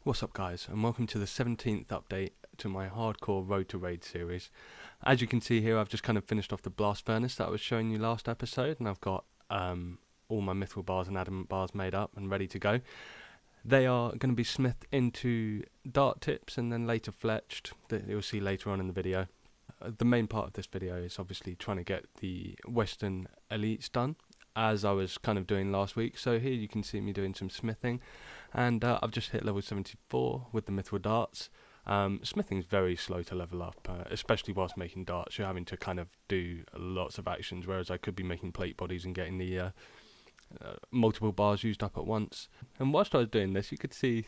What's up guys, and welcome to the 17th update to my hardcore Road to Raid series. As you can see here, I've just kind of finished off the blast furnace that I was showing you last episode, and I've got all my mithril bars and adamant bars made up and ready to go. They are going to be smithed into dart tips and then later fletched, that you'll see later on in the video. The main part of this video is obviously trying to get the Western Elites done, as I was kind of doing last week. So here you can see me doing some smithing, and I've just hit level 74 with the mithril darts. Smithing is very slow to level up, especially whilst making darts. You're having to kind of do lots of actions, whereas I could be making plate bodies and getting the multiple bars used up at once. And whilst I was doing this, you could see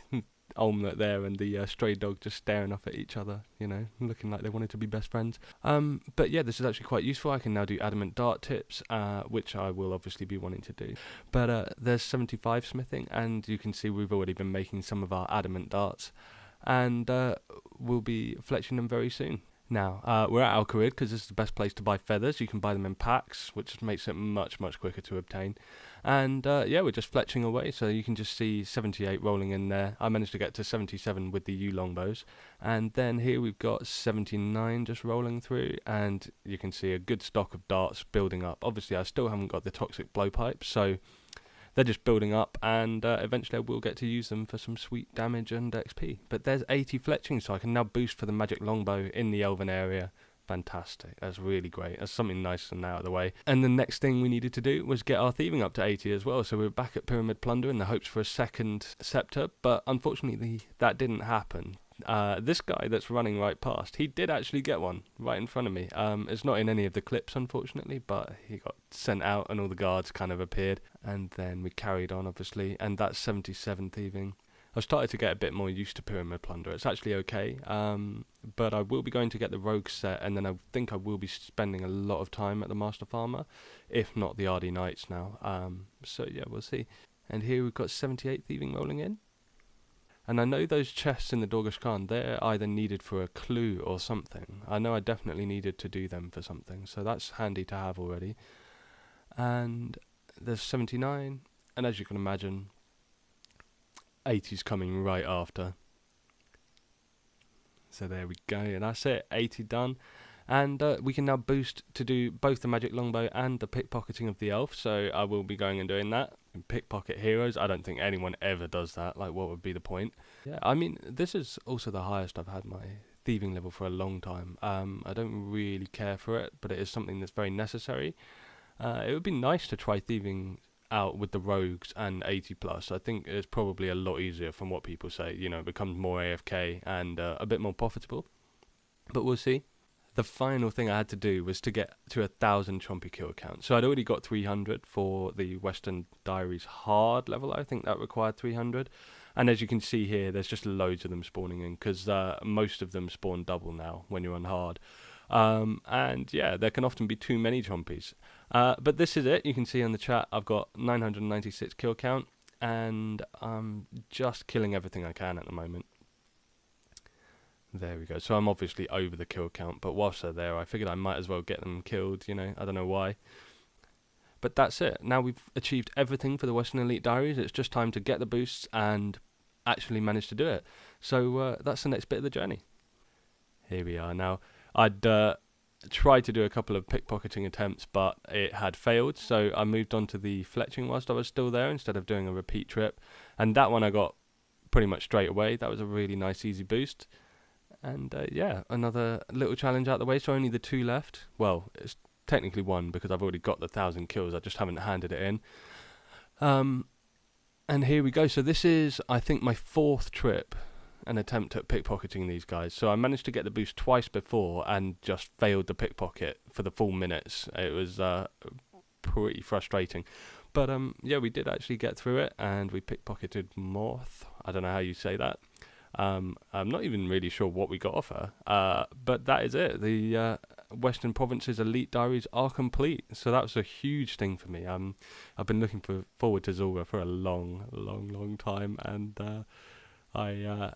Omelet there and the stray dog just staring off at each other, you know, looking like they wanted to be best friends. But yeah, this is actually quite useful. I can now do adamant dart tips, which I will obviously be wanting to do. But there's 75 smithing, and you can see we've already been making some of our adamant darts, and we'll be fletching them very soon. Now, we're at Alcarid because this is the best place to buy feathers. You can buy them in packs, which makes it much quicker to obtain. And yeah, we're just fletching away, so you can just see 78 rolling in there. I managed to get to 77 with the U longbows, and then here we've got 79 just rolling through, and you can see a good stock of darts building up. Obviously I still haven't got the toxic blowpipe, so they're just building up, and eventually I will get to use them for some sweet damage and XP. But there's 80 fletching, so I can now boost for the magic longbow in the elven area. Fantastic, that's really great. That's something nice and out of the way. And the next thing we needed to do was get our thieving up to 80 as well, so we were back at Pyramid Plunder in the hopes for a second scepter, but unfortunately that didn't happen. This guy that's running right past, he did actually get one right in front of me. It's not in any of the clips unfortunately, but he got sent out and all the guards kind of appeared, and then we carried on obviously, and that's 77 thieving. I've started to get a bit more used to Pyramid Plunder. It's actually okay, but I will be going to get the Rogue set, and then I think I will be spending a lot of time at the Master Farmer, if not the RD Knights now. So yeah, we'll see. And here we've got 78 thieving rolling in. And I know those chests in the Dorgesh Khan, they're either needed for a clue or something. I know I definitely needed to do them for something, so that's handy to have already. And there's 79, and as you can imagine, 80's coming right after. So there we go, and that's it, 80 done. And we can now boost to do both the magic longbow and the pickpocketing of the elf, so I will be going and doing that. Pickpocket heroes, I don't think anyone ever does that, like what would be the point? Yeah, I mean, this is also the highest I've had my thieving level for a long time. I don't really care for it, but it is something that's very necessary. It would be nice to try thieving out with the rogues and 80 plus. I think it's probably a lot easier from what people say, you know, it becomes more AFK and a bit more profitable, but we'll see. The final thing I had to do was to get to 1,000 Chompy kill count. So I'd already got 300 for the Western Diaries hard level. I think that required 300. And as you can see here, there's just loads of them spawning in, because most of them spawn double now when you're on hard. And yeah, there can often be too many Chompies. But this is it. You can see on the chat I've got 996 kill count, and I'm just killing everything I can at the moment. There we go. So I'm obviously over the kill count, but whilst they're there, I figured I might as well get them killed, you know, I don't know why. But that's it. Now we've achieved everything for the Western Elite Diaries. It's just time to get the boosts and actually manage to do it. So that's the next bit of the journey. Here we are. Now, I'd tried to do a couple of pickpocketing attempts, but it had failed, so I moved on to the fletching whilst I was still there instead of doing a repeat trip. And that one I got pretty much straight away. That was a really nice, easy boost. And yeah, another little challenge out the way, so only the 2 left. Well, it's technically 1 because I've already got the 1,000 kills, I just haven't handed it in. And here we go. So this is, I think, my 4th trip, an attempt at pickpocketing these guys. So I managed to get the boost twice before and just failed the pickpocket for the full minutes. It was pretty frustrating. But yeah, we did actually get through it, and we pickpocketed Morth. I don't know how you say that. I'm not even really sure what we got off her, but that is it. The Western Provinces Elite Diaries are complete, so that was a huge thing for me. I've been looking forward to Zulrah for a long time, and I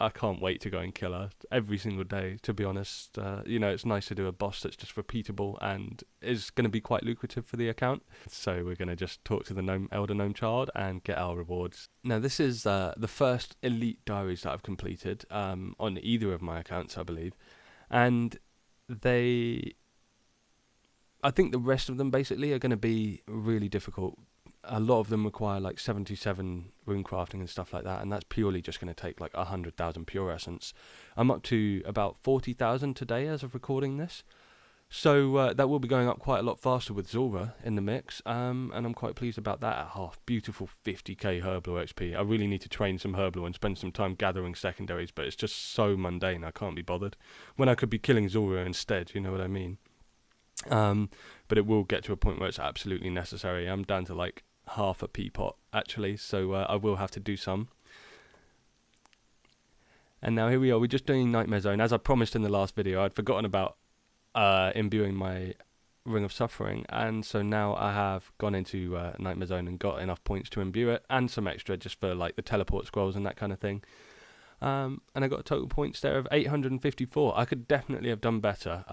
I can't wait to go and kill her every single day, to be honest. It's nice to do a boss that's just repeatable and is going to be quite lucrative for the account. So we're going to just talk to the Elder Gnome Child and get our rewards. Now, this is the first Elite Diaries that I've completed on either of my accounts, I believe. And I think the rest of them basically are going to be really difficult. A lot of them require like 77 rune crafting and stuff like that, and that's purely just going to take like 100,000 pure essence. I'm up to about 40,000 today as of recording this, so that will be going up quite a lot faster with Zorah in the mix, and I'm quite pleased about that. Beautiful 50k Herblore XP. I really need to train some Herblore and spend some time gathering secondaries, but it's just so mundane, I can't be bothered, when I could be killing Zorah instead, you know what I mean? But it will get to a point where it's absolutely necessary. I'm down to like half a peapot actually, so I will have to do some. And now here we are, we're just doing Nightmare Zone. As I promised in the last video, I'd forgotten about imbuing my Ring of Suffering, and so now I have gone into Nightmare Zone and got enough points to imbue it, and some extra just for like the teleport scrolls and that kind of thing. And I got total points there of 854. I could definitely have done better.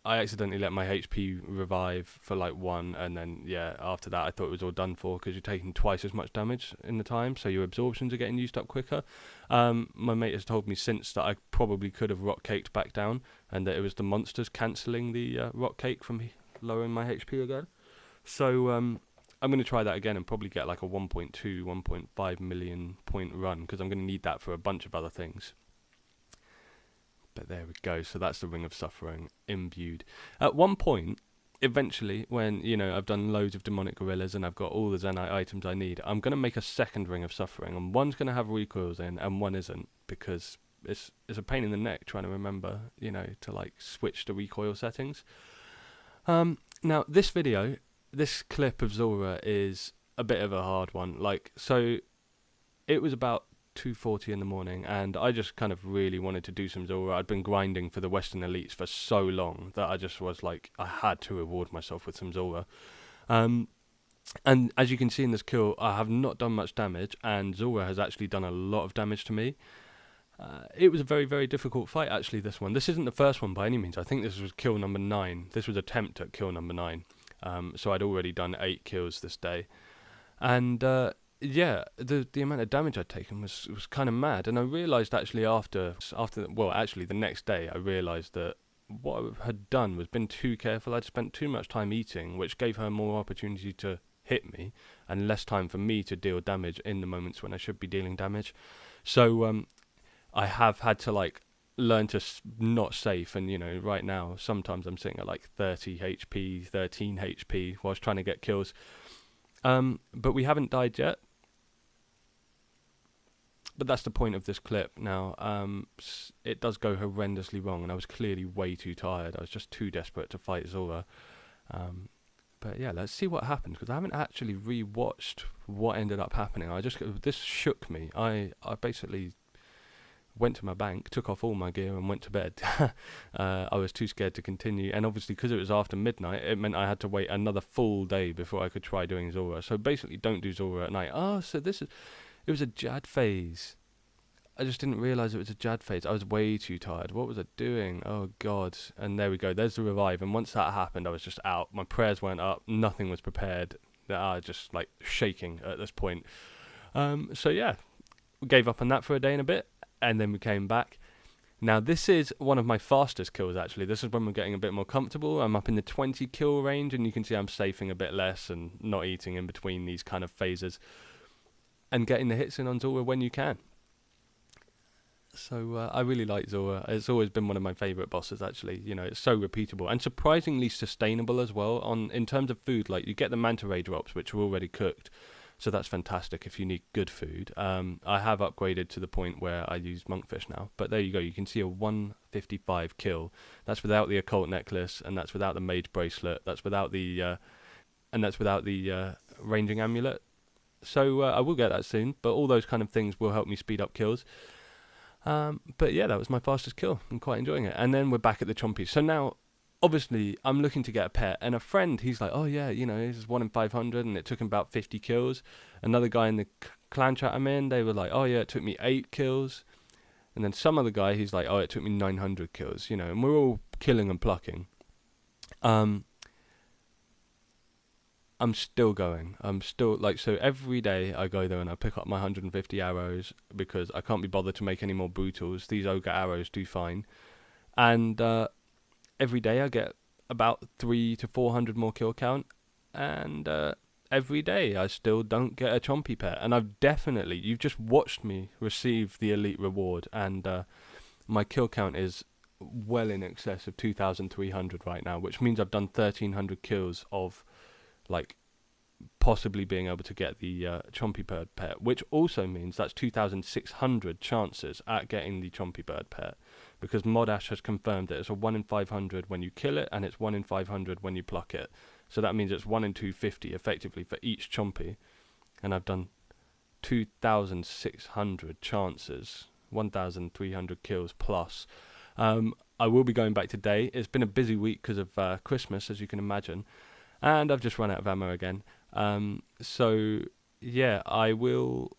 I accidentally let my HP revive for like 1, and then after that I thought it was all done for, because you're taking twice as much damage in the time, so your absorptions are getting used up quicker. My mate has told me since that I probably could have rock caked back down, and that it was the monsters cancelling the rock cake from lowering my HP again. So I'm going to try that again and probably get like a 1.2, 1.5 million point run, because I'm going to need that for a bunch of other things. But there we go, so that's the Ring of Suffering imbued. At one point, eventually, when, I've done loads of demonic gorillas and I've got all the Zenyte items I need, I'm going to make a second Ring of Suffering, and one's going to have recoils in and one isn't, because it's a pain in the neck trying to remember, to like switch the recoil settings. Now, this clip of Zorah is a bit of a hard one. So it was about 2:40 in the morning, and I just kind of really wanted to do some Zorah. I'd been grinding for the Western Elites for so long that I just was like, I had to reward myself with some Zorah. And as you can see in this kill, I have not done much damage, and Zorah has actually done a lot of damage to me. It was a very, very difficult fight, actually, this one. This isn't the first one by any means. I think this was kill number 9. This was attempt at kill number 9. So I'd already done 8 kills this day. And the amount of damage I'd taken was kind of mad. And I realised actually the next day, I realised that what I had done was been too careful. I'd spent too much time eating, which gave her more opportunity to hit me, and less time for me to deal damage in the moments when I should be dealing damage. So I have had to learn to not safe, and right now sometimes I'm sitting at like 30 HP, 13 HP whilst trying to get kills. But we haven't died yet. But that's the point of this clip. Now, it does go horrendously wrong, and I was clearly way too tired. I was just too desperate to fight Zorah. But yeah, let's see what happens, because I haven't actually re-watched what ended up happening. This shook me. I basically went to my bank, took off all my gear, and went to bed. I was too scared to continue, and obviously because it was after midnight, it meant I had to wait another full day before I could try doing Zorah. So basically, don't do Zorah at night. It was a Jad phase. I just didn't realise it was a Jad phase. I was way too tired. What was I doing? Oh, God. And there we go. There's the revive. And once that happened, I was just out. My prayers weren't up. Nothing was prepared. I was just, shaking at this point. So, yeah. We gave up on that for a day and a bit. And then we came back. Now, this is one of my fastest kills, actually. This is when we're getting a bit more comfortable. I'm up in the 20 kill range. And you can see I'm safing a bit less and not eating in between these kind of phases. And getting the hits in on Zorah when you can. So I really like Zorah. It's always been one of my favourite bosses, actually. It's so repeatable and surprisingly sustainable as well. In terms of food, you get the manta ray drops, which are already cooked, so that's fantastic if you need good food. I have upgraded to the point where I use monkfish now, but there you go. You can see a 155 kill. That's without the occult necklace, and that's without the mage bracelet. That's without the ranging amulet. So I will get that soon, but all those kind of things will help me speed up kills. But yeah, that was my fastest kill. I'm quite enjoying it. And then we're back at the Chompy. So now, obviously I'm looking to get a pet, and a friend, he's like, oh yeah, you know, this is 1 in 500 and it took him about 50 kills. Another guy in the clan chat I'm in, they were like, oh yeah, it took me 8 kills. And then some other guy, he's like, oh, it took me 900 kills, you know, and we're all killing and plucking. I'm still going. I'm still, like, so every day I go there and I pick up my 150 arrows because I can't be bothered to make any more brutals. These ogre arrows do fine. And every day I get about 300 to 400 more kill count. And every day I still don't get a Chompy pet. And you've just watched me receive the elite reward. And my kill count is well in excess of 2,300 right now, which means I've done 1,300 kills of, like, possibly being able to get the Chompy bird pet, which also means that's 2,600 chances at getting the Chompy bird pet, because Modash has confirmed that it's a 1 in 500 when you kill it, and it's 1 in 500 when you pluck it. So that means it's 1 in 250 effectively for each Chompy, and I've done 2,600 chances, 1,300 kills plus. I will be going back today. It's been a busy week because of Christmas, as you can imagine. And I've just run out of ammo again. So, yeah, I will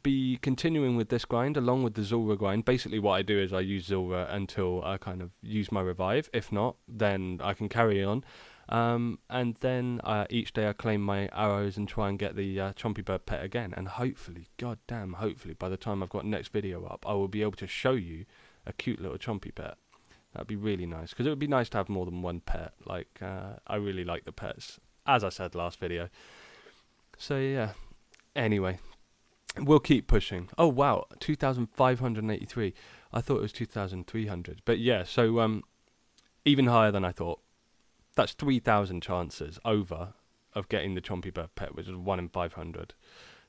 be continuing with this grind along with the Zulrah grind. Basically, what I do is I use Zulrah until I kind of use my revive. If not, then I can carry on. And then each day I claim my arrows and try and get the Chompy bird pet again. And hopefully, goddamn, hopefully, by the time I've got next video up, I will be able to show you a cute little Chompy pet. That'd be really nice, because it would be nice to have more than one pet. Like, I really like the pets, as I said last video. So, yeah. Anyway, we'll keep pushing. Oh, wow, 2,583. I thought it was 2,300. But, yeah, so even higher than I thought. That's 3,000 chances over of getting the Chompy bird pet, which is 1 in 500.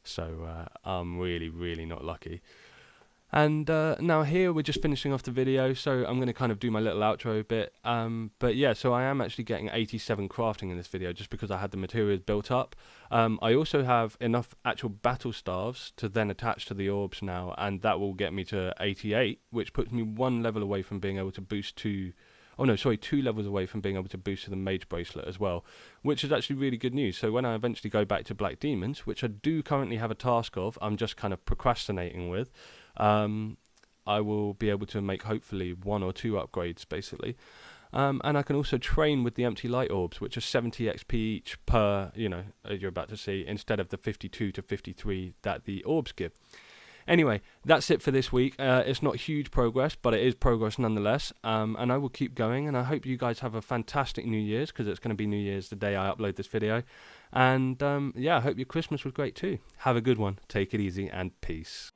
So, I'm really, really not lucky. And now here we're just finishing off the video, so I'm going to kind of do my little outro bit. But yeah, so I am actually getting 87 crafting in this video just because I had the materials built up. I also have enough actual battle staves to then attach to the orbs now, and that will get me to 88, which puts me 1 level away from being able to boost to... Oh no, sorry, 2 levels away from being able to boost to the Mage Bracelet as well, which is actually really good news. So when I eventually go back to Black Demons, which I do currently have a task of, I'm just kind of procrastinating with, I will be able to make hopefully 1 or 2 upgrades basically. And I can also train with the empty light orbs, which are 70 XP each per, you know, as you're about to see, instead of the 52 to 53 that the orbs give. Anyway, that's it for this week. It's not huge progress, but it is progress nonetheless. And I will keep going, and I hope you guys have a fantastic New Year's, because it's going to be New Year's the day I upload this video. And yeah, I hope your Christmas was great too. Have a good one. Take it easy, and peace.